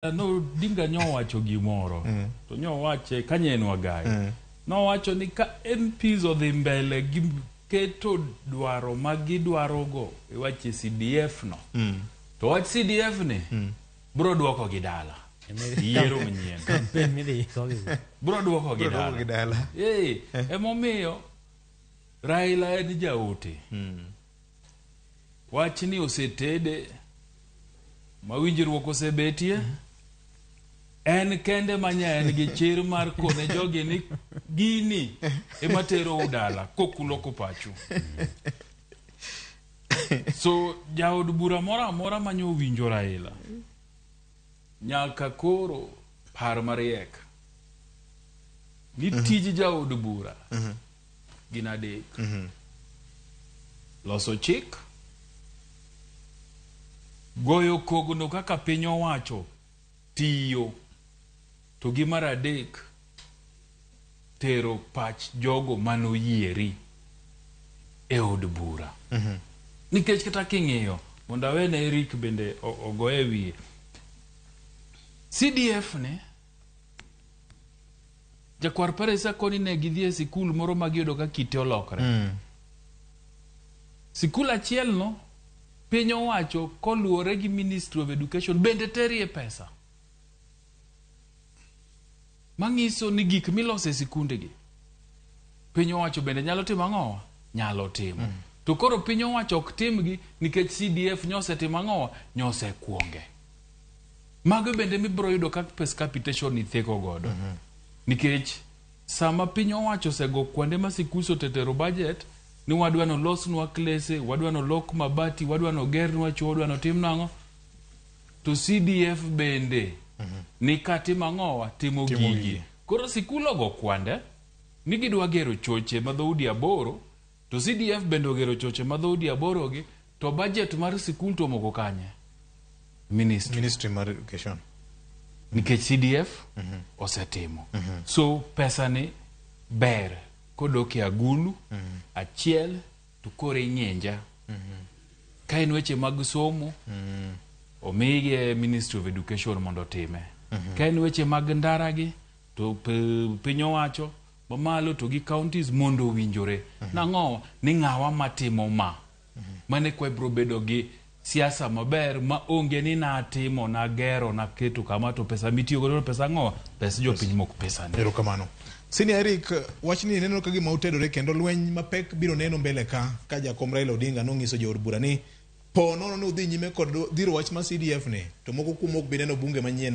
No dinga nyo wacho gimoro to nyo wache kanyen wagai no wacho ni ka MPs odhi mbele gi keto dwaro magidwaro go e wache CDF no to wach CDF ni bro duoko gi dala yiero manyien campaign mi dhi bro duoko gi dala emomiyo Raila en jaote wach ni osetede mawinjruok osebetie en kende manya en gi chir mar kone jogi ni gini ematero udala kokuloko pachu so jaod bura mora manyo winjo Raila nyaka koro par mariek ni tiji jaod bura gina dek loso chik goyo kogno kaka piny owacho tiyo to gi mar adek tero pach jogo manoyieri e od bura nikech kata king'iyo mondo awene Eric bende ogoye wiye CDF ne jakwar paresa koni ne gidhi e sikul moro magiyudo ka kite olokre sikul achiel no piny owacho koluwore gi Ministry of Education bende terie pesa mangiso ni gik milose sikunde gi piny owacho bende nyalo timo ang'owa nyalo timo to koro piny owacho ok timgi nikech CDF nyose timo ang'owa nyose kuonge mago bende mibro yudo kaka pes capitation itheko godo nikech sama piny owacho osego kwande ma sikuso tetero budget ni wadwano losnwa klese, wadwano lok mabati, wadwano gernwa chuo, wadwano tim nango to CDF bende ni katima ang'owa timo gigi koro sikulo go kwande ni gidwa gero choche madhoudi aboro to CDF bende ogero choche madhoudi aboro gi to budget mar sikul to moko kanye Ministry mar Education nikech CDF osetimo so pesa ni ber kodoke agulu achiel to kore nyenja ka en weche mag somo omige Ministry of Education mondo time ka en weche mag ndara gi to piny owacho mamalo to gi counties mondo winjore nang'o ni ng'awa matimo mane kwa bro bedo gi siasa maber ma onge ni natimo na gero na keto kama to pesa mitiyo godo pesa ng'o pesa jo piny mok pesa ne erokamano Sini Eric wachni neno ka gima utedore kendo lweny mapek biro neno mbele ka jakom Raila Odinga nonyiso jood bura ni po nono ni udhi nyime kod dhiro wach ma CDF ni to moko kumok bi neno bunge manyien